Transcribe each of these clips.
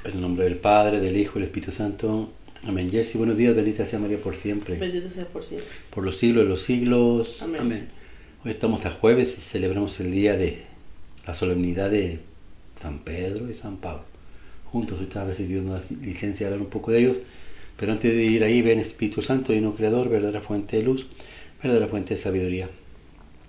En el nombre del Padre, del Hijo y del Espíritu Santo. Amén. Jessy, buenos días. Bendita sea María por siempre. Bendito sea por siempre. Por los siglos de los siglos. Amén. Amén. Hoy estamos a jueves y celebramos el día de la solemnidad de San Pedro y San Pablo. Juntos, ahorita a ver si Dios nos da licencia de hablar un poco de ellos. Pero antes de ir ahí, ven Espíritu Santo, Divino Creador, verdadera fuente de luz, verdadera fuente de sabiduría.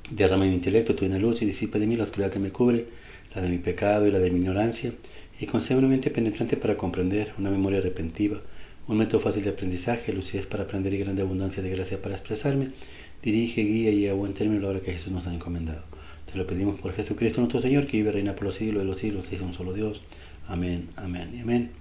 Derrama en mi intelecto tu llena luz y disipa de mí la oscuridad que me cubre, la de mi pecado y la de mi ignorancia, y concede una mente penetrante para comprender, una memoria repentiva, un método fácil de aprendizaje, lucidez para aprender y grande abundancia de gracia para expresarme. Dirige, guía y a buen término la obra que Jesús nos ha encomendado. Te lo pedimos por Jesucristo nuestro Señor, que vive y reina por los siglos de los siglos, y es un solo Dios. Amén, amén y amén.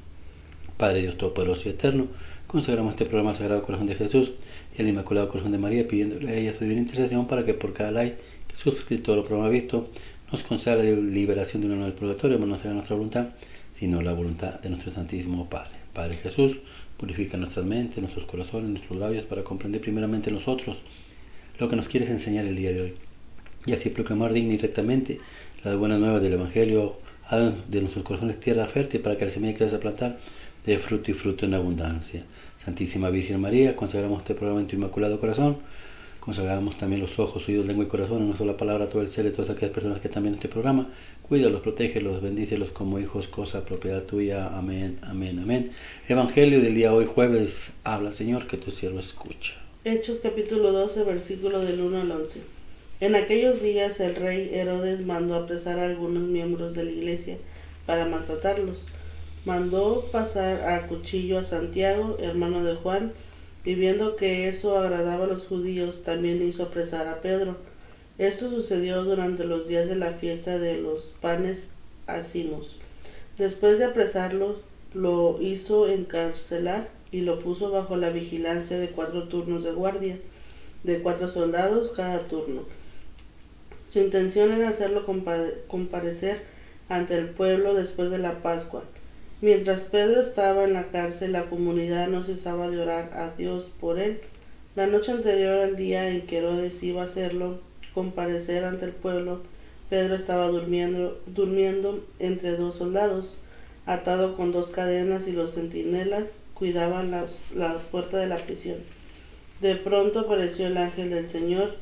Padre Dios Todopoderoso y Eterno, consagramos este programa al Sagrado Corazón de Jesús y al Inmaculado Corazón de María, pidiéndole a ella su divina intercesión para que por cada like que suscriptor o programa visto nos conceda la liberación de una nueva del purgatorio, pero no sea nuestra voluntad, sino la voluntad de nuestro Santísimo Padre. Padre Jesús, purifica nuestras mentes, nuestros corazones, nuestros labios, para comprender primeramente nosotros lo que nos quieres enseñar el día de hoy, y así proclamar digna y rectamente las buenas nuevas del Evangelio de nuestros corazones, tierra fértil, para que la semilla que vas a plantar dé fruto y fruto en abundancia. Santísima Virgen María, consagramos este programa en tu Inmaculado Corazón. Consagramos también los ojos, oídos, lengua y corazón, en una sola palabra, todo el ser de todas aquellas personas que están viendo este programa. Cuídalos, protégelos, bendícelos como hijos, cosa, propiedad tuya. Amén, amén, amén. Evangelio del día hoy, jueves. Habla, Señor, que tu siervo escucha. Hechos capítulo 12, versículo del 1 al 11. En aquellos días el rey Herodes mandó apresar a algunos miembros de la iglesia para maltratarlos. Mandó pasar a cuchillo a Santiago, hermano de Juan, y viendo que eso agradaba a los judíos, también hizo apresar a Pedro. Esto sucedió durante los días de la fiesta de los panes ácimos. Después de apresarlo, lo hizo encarcelar y lo puso bajo la vigilancia de 4 turnos de guardia, de 4 soldados cada turno. Su intención era hacerlo comparecer ante el pueblo después de la Pascua. Mientras Pedro estaba en la cárcel, la comunidad no cesaba de orar a Dios por él. La noche anterior al día en que Herodes iba a hacerlo comparecer ante el pueblo, Pedro estaba durmiendo entre 2 soldados, atado con 2 cadenas, y los centinelas cuidaban la puerta de la prisión. De pronto apareció el ángel del Señor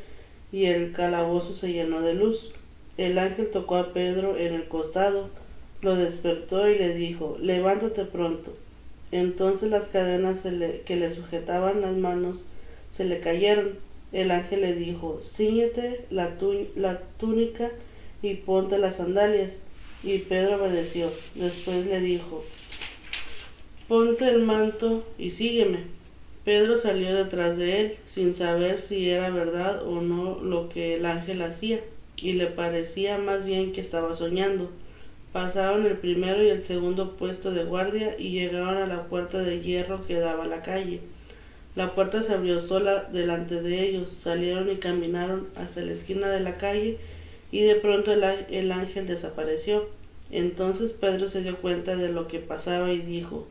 y el calabozo se llenó de luz. El ángel tocó a Pedro en el costado, lo despertó y le dijo: levántate pronto. Entonces las cadenas que le sujetaban las manos se le cayeron. El ángel le dijo: cíñete la túnica y ponte las sandalias. Y Pedro obedeció. Después le dijo: ponte el manto y sígueme. Pedro salió detrás de él, sin saber si era verdad o no lo que el ángel hacía, y le parecía más bien que estaba soñando. Pasaron el primero y el segundo puesto de guardia y llegaron a la puerta de hierro que daba a la calle. La puerta se abrió sola delante de ellos. Salieron y caminaron hasta la esquina de la calle, y de pronto el ángel desapareció. Entonces Pedro se dio cuenta de lo que pasaba y dijo: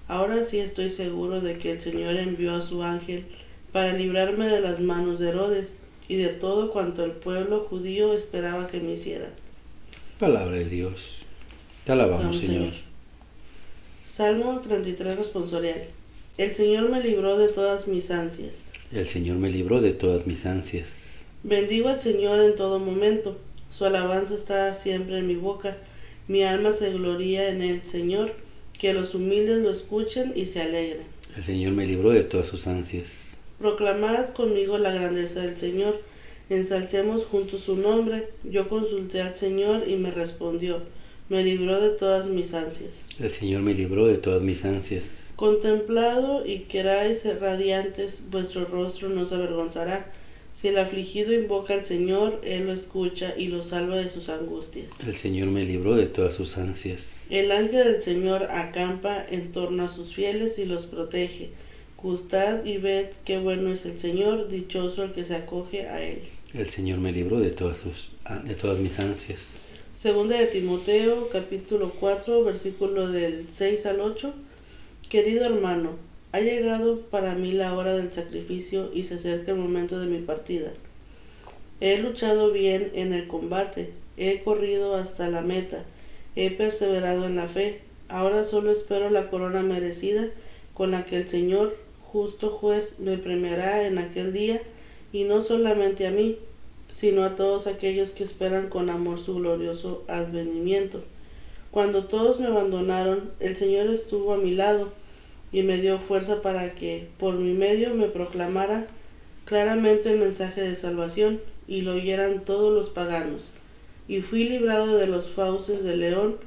ahora sí estoy seguro de que el Señor envió a su ángel para librarme de las manos de Herodes y de todo cuanto el pueblo judío esperaba que me hiciera. Palabra de Dios. Te alabamos, Señor. Salmo 33 responsorial. El Señor me libró de todas mis ansias. El Señor me libró de todas mis ansias. Bendigo al Señor en todo momento. Su alabanza está siempre en mi boca. Mi alma se gloría en el Señor. Que los humildes lo escuchen y se alegren. El Señor me libró de todas sus ansias. Proclamad conmigo la grandeza del Señor. Ensalcemos juntos su nombre. Yo consulté al Señor y me respondió. Me libró de todas mis ansias. El Señor me libró de todas mis ansias. Contemplado y queráis radiantes, vuestro rostro no se avergonzará. Si el afligido invoca al Señor, Él lo escucha y lo salva de sus angustias. El Señor me libró de todas sus ansias. El ángel del Señor acampa en torno a sus fieles y los protege. Gustad y ved qué bueno es el Señor, dichoso el que se acoge a Él. El Señor me libró de todas mis ansias. Segunda de Timoteo, capítulo 4, versículo del 6 al 8. Querido hermano, ha llegado para mí la hora del sacrificio y se acerca el momento de mi partida. He luchado bien en el combate, he corrido hasta la meta, he perseverado en la fe, Ahora solo espero la corona merecida, con la que el Señor, justo juez, me premiará en aquel día, y no solamente a mí, sino a todos aquellos que esperan con amor su glorioso advenimiento. Cuando todos me abandonaron, el Señor estuvo a mi lado y me dio fuerza para que, por mi medio, me proclamara claramente el mensaje de salvación y lo oyeran todos los paganos. Y fui librado de los fauces del león.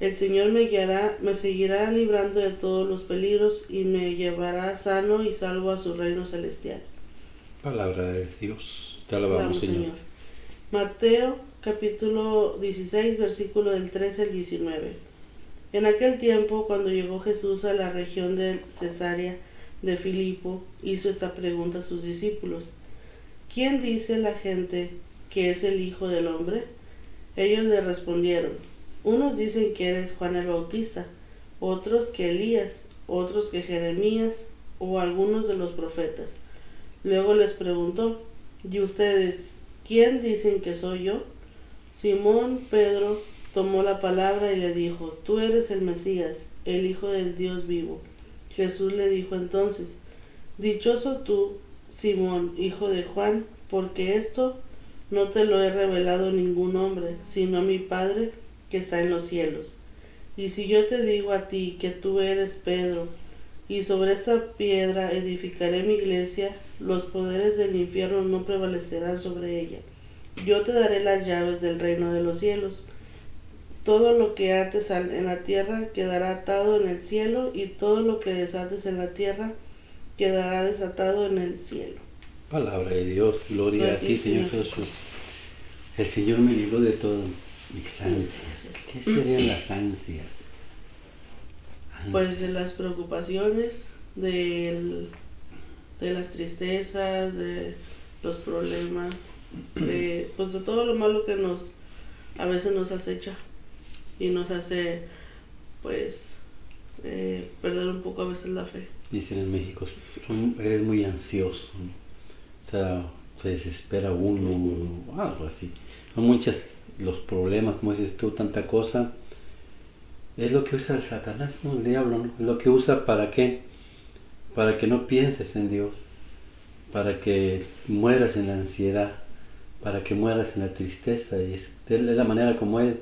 El Señor me guiará, me seguirá librando de todos los peligros y me llevará sano y salvo a su reino celestial. Palabra de Dios. Te alabamos, Señor. Mateo capítulo 16, versículo del 13 al 19. En aquel tiempo, cuando llegó Jesús a la región de Cesarea de Filipo, hizo esta pregunta a sus discípulos: ¿Quién dice la gente que es el Hijo del Hombre? Ellos le respondieron: unos dicen que eres Juan el Bautista, otros que Elías, otros que Jeremías o algunos de los profetas. Luego les preguntó: ¿y ustedes quién dicen que soy yo? Simón Pedro tomó la palabra y le dijo: tú eres el Mesías, el Hijo del Dios vivo. Jesús le dijo entonces: dichoso tú, Simón, hijo de Juan, porque esto no te lo he revelado ningún hombre, sino mi Padre que está en los cielos. Y si yo te digo a ti que tú eres Pedro, y sobre esta piedra edificaré mi iglesia, los poderes del infierno no prevalecerán sobre ella. Yo te daré las llaves del reino de los cielos. Todo lo que ates en la tierra quedará atado en el cielo, y todo lo que desates en la tierra quedará desatado en el cielo. Palabra de Dios. Gloria a ti, Señor Jesús. El Señor me libró de todas mis ansias. ¿Qué serían las ansias? Pues de las preocupaciones, de las tristezas, de los problemas, de todo lo malo que a veces nos acecha y nos hace perder un poco a veces la fe. Dicen en México: eres muy ansioso, o sea, se desespera uno, algo así. Son muchos los problemas, como dices tú, tanta cosa. Es lo que usa el Satanás, ¿no? El diablo, ¿no? Es lo que usa ¿para qué? Para que no pienses en Dios, para que mueras en la ansiedad, para que mueras en la tristeza. Y es la manera como Él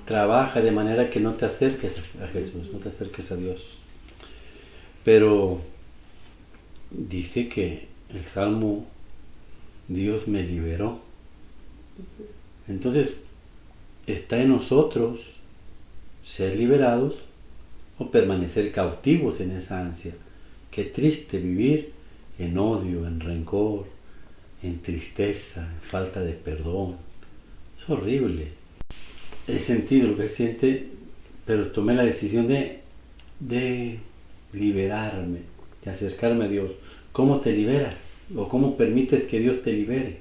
trabaja de manera que no te acerques a Jesús, no te acerques a Dios. Pero dice que el Salmo: Dios me liberó. Entonces, está en nosotros ser liberados o permanecer cautivos en esa ansia. Qué triste vivir en odio, en rencor, en tristeza, en falta de perdón. Es horrible. He sentido lo que siente, pero tomé la decisión de liberarme, de acercarme a Dios. ¿Cómo te liberas? ¿O cómo permites que Dios te libere?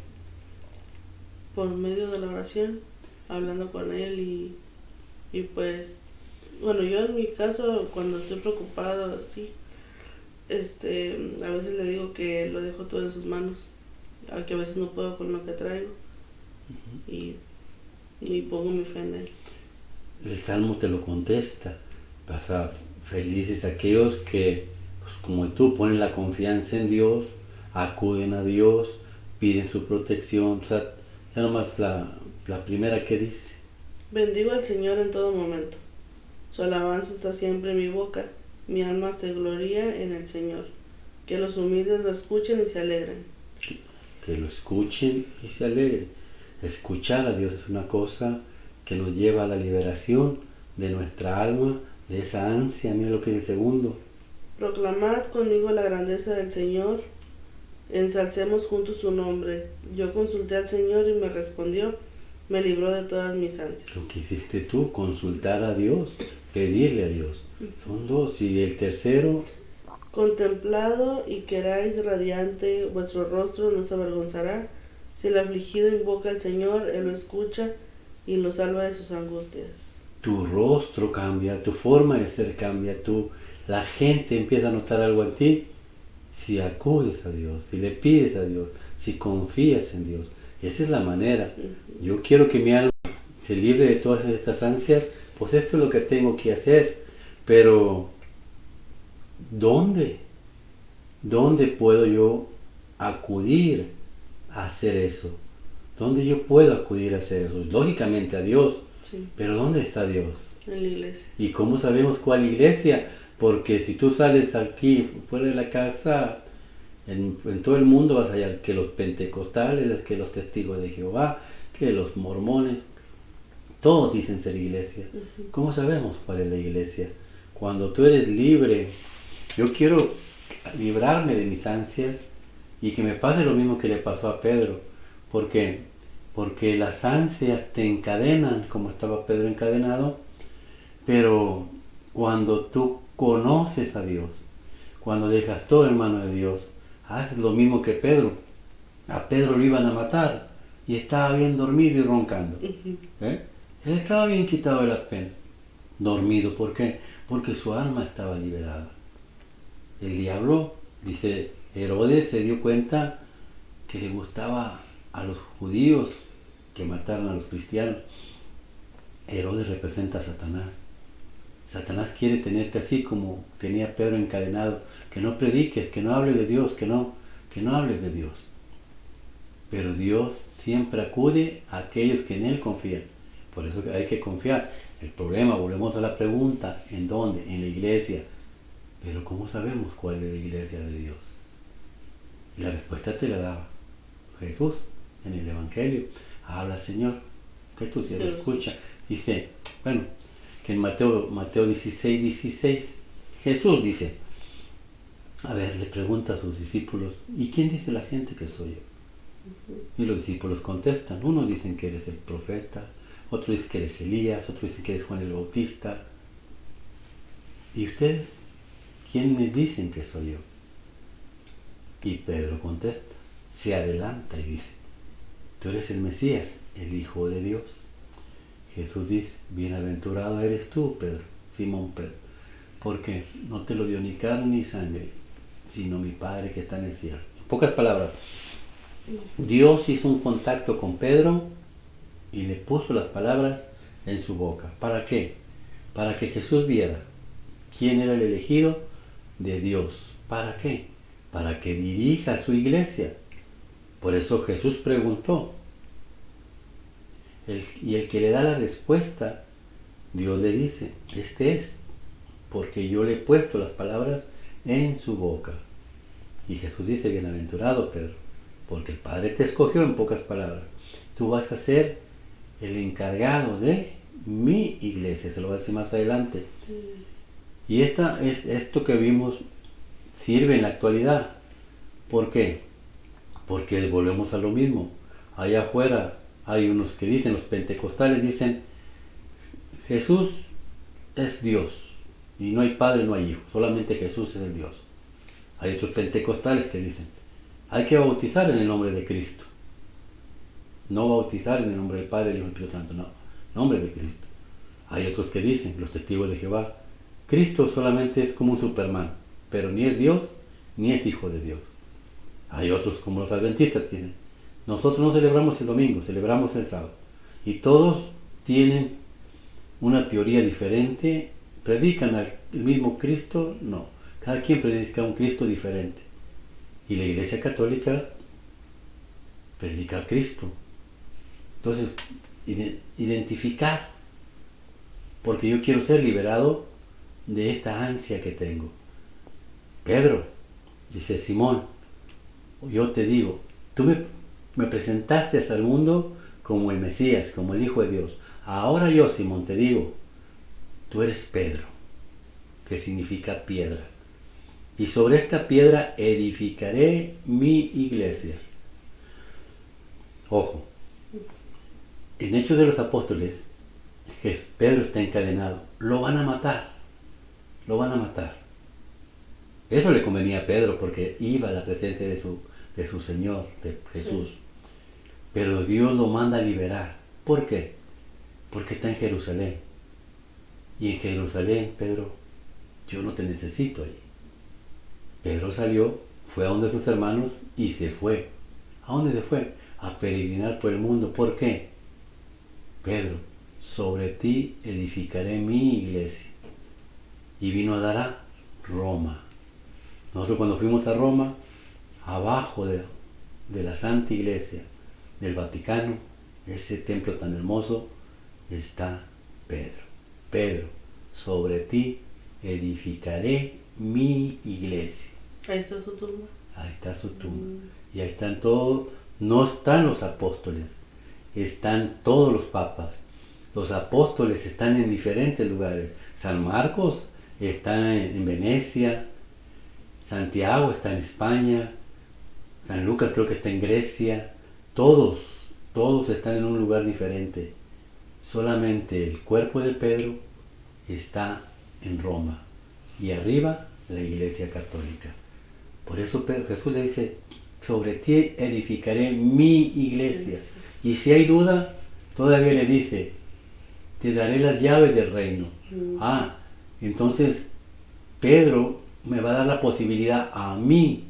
Por medio de la oración, hablando con Él y yo en mi caso, cuando estoy preocupado así, a veces le digo que lo dejo todo en sus manos, que a veces no puedo con lo que traigo, y pongo mi fe en Él. El Salmo te lo contesta. Pasa felices aquellos que, pues, como tú, ponen la confianza en Dios, acuden a Dios, piden su protección. O sea, ya nomás la primera que dice: bendigo al Señor en todo momento. Su alabanza está siempre en mi boca. Mi alma se gloria en el Señor. Que los humildes lo escuchen y se alegren. Que lo escuchen y se alegren. Escuchar a Dios es una cosa que nos lleva a la liberación de nuestra alma, de esa ansia. Mira lo que es el segundo: proclamad conmigo la grandeza del Señor. Ensalcemos juntos su nombre. Yo consulté al Señor y me respondió. Me libró de todas mis ansias. Lo que hiciste tú, consultar a Dios, pedirle a Dios. Son dos. Y el tercero: contemplado y queráis radiante, vuestro rostro no se avergonzará. Si el afligido invoca al Señor, Él lo escucha y lo salva de sus angustias. Tu rostro cambia, tu forma de ser cambia, la gente empieza a notar algo en ti si acudes a Dios, si le pides a Dios, si confías en Dios. Esa es la manera. Yo quiero que mi alma se libre de todas estas ansias pues esto es lo que tengo que hacer, pero ¿dónde? ¿Dónde puedo yo acudir a hacer eso? ¿Dónde yo puedo acudir a hacer eso? Lógicamente a Dios, Sí, pero ¿dónde está Dios? en la iglesia. ¿Y cómo sabemos cuál iglesia? Porque si tú sales aquí fuera de la casa, en todo el mundo vas a hallar que los pentecostales, que los testigos de Jehová, que los mormones, todos dicen ser iglesia. ¿Cómo sabemos cuál es la iglesia? Cuando tú eres libre, yo quiero librarme de mis ansias y que me pase lo mismo que le pasó a Pedro. ¿Por qué? Porque las ansias te encadenan, como estaba Pedro encadenado, pero cuando tú conoces a Dios, cuando dejas todo en mano de Dios, haces lo mismo que Pedro. A Pedro lo iban a matar y estaba bien dormido y roncando. ¿Eh? Él estaba bien quitado de la pena. Dormido, ¿por qué? Porque su alma estaba liberada. El diablo, dice, Herodes se dio cuenta que le gustaba a los judíos que mataran a los cristianos. Herodes representa a Satanás. Satanás quiere tenerte así como tenía a Pedro encadenado, que no prediques, que no hables de Dios, que no hables de Dios. Pero Dios siempre acude a aquellos que en Él confían. Por eso hay que confiar. El problema, volvemos a la pregunta, ¿en dónde? En la iglesia. Pero ¿cómo sabemos cuál es la iglesia de Dios? Y la respuesta te la daba Jesús en el Evangelio. Habla, Señor, que tu siervo escucha. Dice, bueno, que en Mateo 16, Jesús dice, a ver, le pregunta a sus discípulos, ¿y quién dice la gente que soy yo? Y los discípulos contestan, unos dicen que eres el profeta, otros dicen que eres Elías, otros dicen que eres Juan el Bautista. ¿Y ustedes? ¿Quién me dicen que soy yo? Y Pedro contesta, se adelanta y dice, tú eres el Mesías, el Hijo de Dios. Jesús dice, bienaventurado eres tú, Pedro, Simón Pedro, porque no te lo dio ni carne ni sangre, sino mi Padre que está en el cielo. En pocas palabras, Dios hizo un contacto con Pedro y le puso las palabras en su boca. ¿Para qué? Para que Jesús viera quién era el elegido de Dios. ¿Para qué? Para que dirija su iglesia. Por eso Jesús preguntó. Y el que le da la respuesta, Dios le dice, este es, porque yo le he puesto las palabras en su boca. Y Jesús dice, bienaventurado Pedro, porque el Padre te escogió, en pocas palabras. Tú vas a ser el encargado de mi iglesia, se lo voy a decir más adelante. Y esto que vimos sirve en la actualidad. ¿Por qué? Porque volvemos a lo mismo. Allá afuera hay unos que dicen, los pentecostales dicen, Jesús es Dios y no hay Padre, no hay Hijo, solamente Jesús es el Dios. Hay otros pentecostales que dicen, hay que bautizar en el nombre de Cristo. No bautizar en el nombre del Padre, del Hijo y del Espíritu Santo, no, nombre de Cristo. Hay otros que dicen, los testigos de Jehová, Cristo solamente es como un Superman, pero ni es Dios, ni es Hijo de Dios. Hay otros como los adventistas que dicen, nosotros no celebramos el domingo, celebramos el sábado. Y todos tienen una teoría diferente, predican al mismo Cristo, no. Cada quien predica a un Cristo diferente. Y la Iglesia Católica predica a Cristo. Entonces, identificar, porque yo quiero ser liberado de esta ansia que tengo. Pedro, dice Simón, yo te digo, tú me presentaste hasta el mundo como el Mesías, como el Hijo de Dios. Ahora yo, Simón, te digo, tú eres Pedro, que significa piedra. Y sobre esta piedra edificaré mi iglesia. Ojo, en Hechos de los Apóstoles, que Pedro está encadenado, lo van a matar. Lo van a matar. Eso le convenía a Pedro porque iba a la presencia de su Señor, de Jesús. Sí. Pero Dios lo manda a liberar. ¿Por qué? Porque está en Jerusalén. Y en Jerusalén, Pedro, yo no te necesito ahí. Pedro salió, fue a donde sus hermanos y se fue. ¿A dónde se fue? A peregrinar por el mundo. ¿Por qué? Pedro, sobre ti edificaré mi iglesia. Y vino a dar a Roma. Nosotros cuando fuimos a Roma, abajo de la Santa Iglesia del Vaticano, ese templo tan hermoso, está Pedro. Pedro, sobre ti edificaré mi iglesia. Ahí está su tumba. Ahí está su tumba. Y ahí están todos, no están los apóstoles, están todos los papas. Los apóstoles están en diferentes lugares. San Marcos está en Venecia, Santiago está en España, San Lucas creo que está en Grecia. Todos están en un lugar diferente. Solamente el cuerpo de Pedro está en Roma. Y arriba la Iglesia Católica. Por eso Jesús le dice, sobre ti edificaré mi iglesia. Y si hay duda, todavía le dice, te daré las llaves del reino. Entonces Pedro me va a dar la posibilidad a mí,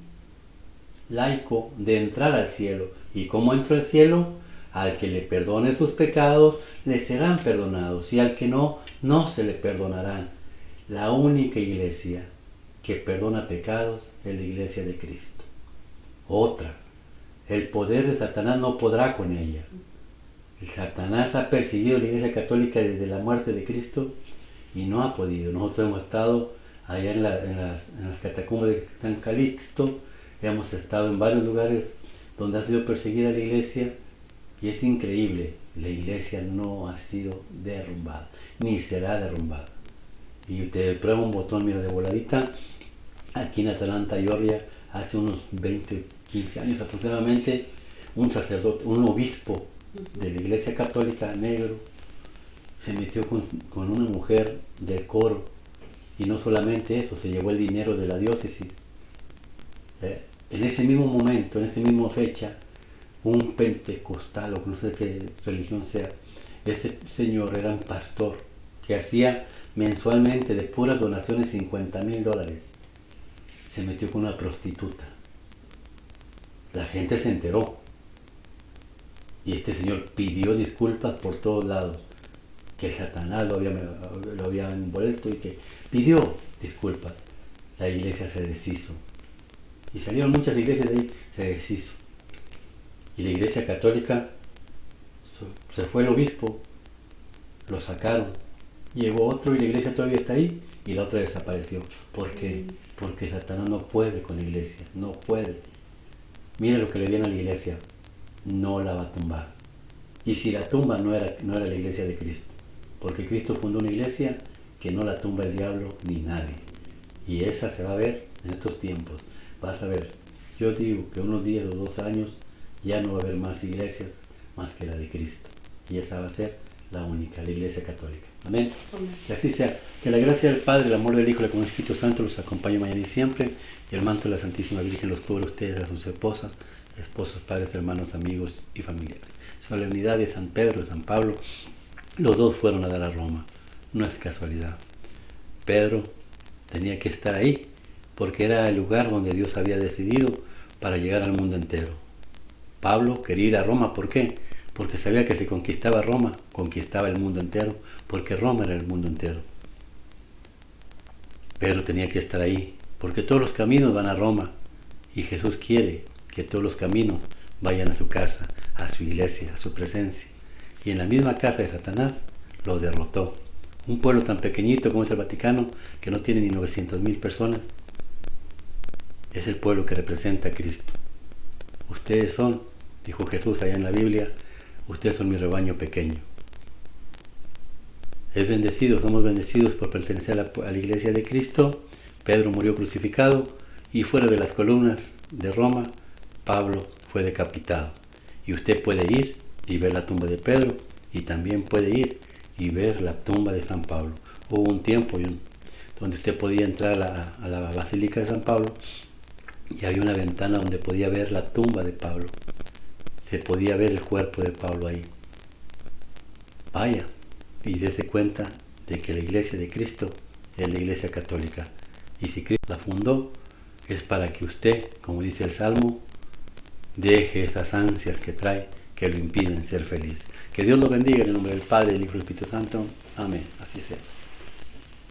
laico, de entrar al cielo. ¿Y cómo entro al cielo? Al que le perdone sus pecados, le serán perdonados. Y al que no, no se le perdonarán. La única iglesia que perdona pecados es la iglesia de Cristo. Otra, el poder de Satanás no podrá con ella. El Satanás ha perseguido a la Iglesia Católica desde la muerte de Cristo y no ha podido. Nosotros hemos estado allá en las catacumbas de San Calixto, hemos estado en varios lugares donde ha sido perseguida la Iglesia y es increíble, la Iglesia no ha sido derrumbada, ni será derrumbada. Y usted prueba un botón, mira, de voladita, aquí en Atlanta, Georgia, hace unos 20, 15 años aproximadamente, un sacerdote, un obispo de la Iglesia Católica negro, se metió con una mujer del coro, y no solamente eso, se llevó el dinero de la diócesis. En ese mismo momento, en esa misma fecha, un pentecostal, o no sé qué religión sea, ese señor era un pastor que hacía mensualmente de puras donaciones $50,000. Se metió con una prostituta. La gente se enteró. Y este señor pidió disculpas por todos lados. Que Satanás lo había envuelto y que pidió disculpas. La iglesia se deshizo. Y salieron muchas iglesias de ahí, se deshizo. Y la iglesia católica, se fue el obispo, lo sacaron. Llegó otro y la iglesia todavía está ahí y la otra desapareció. ¿Por qué? Porque Satanás no puede con la iglesia, no puede. Mira lo que le viene a la iglesia, no la va a tumbar. Y si la tumba no era la iglesia de Cristo, porque Cristo fundó una iglesia que no la tumba el diablo ni nadie. Y esa se va a ver en estos tiempos. Vas a ver, yo digo que unos 10 o 2 años ya no va a haber más iglesias más que la de Cristo. Y esa va a ser la única, la iglesia católica. Amén. Que así sea. Que la gracia del Padre, el amor del Hijo y la comunión del Espíritu Santo los acompañe mañana y siempre. Y el manto de la Santísima Virgen los cubre a ustedes, a sus esposas, esposos, padres, hermanos, amigos y familiares. Solemnidad de San Pedro y San Pablo. Los dos fueron a dar a Roma. No es casualidad. Pedro tenía que estar ahí porque era el lugar donde Dios había decidido para llegar al mundo entero. Pablo quería ir a Roma. ¿Por qué? Porque sabía que si conquistaba Roma, conquistaba el mundo entero, porque Roma era el mundo entero. Pedro tenía que estar ahí, porque todos los caminos van a Roma, y Jesús quiere que todos los caminos vayan a su casa, a su iglesia, a su presencia. Y en la misma casa de Satanás lo derrotó. Un pueblo tan pequeñito como es el Vaticano, que no tiene ni 900,000 personas, es el pueblo que representa a Cristo. Ustedes son, dijo Jesús allá en la Biblia, ustedes son mi rebaño pequeño. Es bendecido, somos bendecidos por pertenecer a la iglesia de Cristo. Pedro murió crucificado y fuera de las columnas de Roma, Pablo fue decapitado. Y usted puede ir y ver la tumba de Pedro y también puede ir y ver la tumba de San Pablo. Hubo un tiempo donde usted podía entrar a la Basílica de San Pablo y había una ventana donde podía ver la tumba de Pablo. Se podía ver el cuerpo de Pablo ahí. Vaya y dése cuenta de que la iglesia de Cristo es la iglesia católica. Y si Cristo la fundó, es para que usted, como dice el Salmo, deje esas ansias que trae, que lo impiden ser feliz. Que Dios lo bendiga en el nombre del Padre, del Hijo y del Espíritu Santo. Amén. Así sea.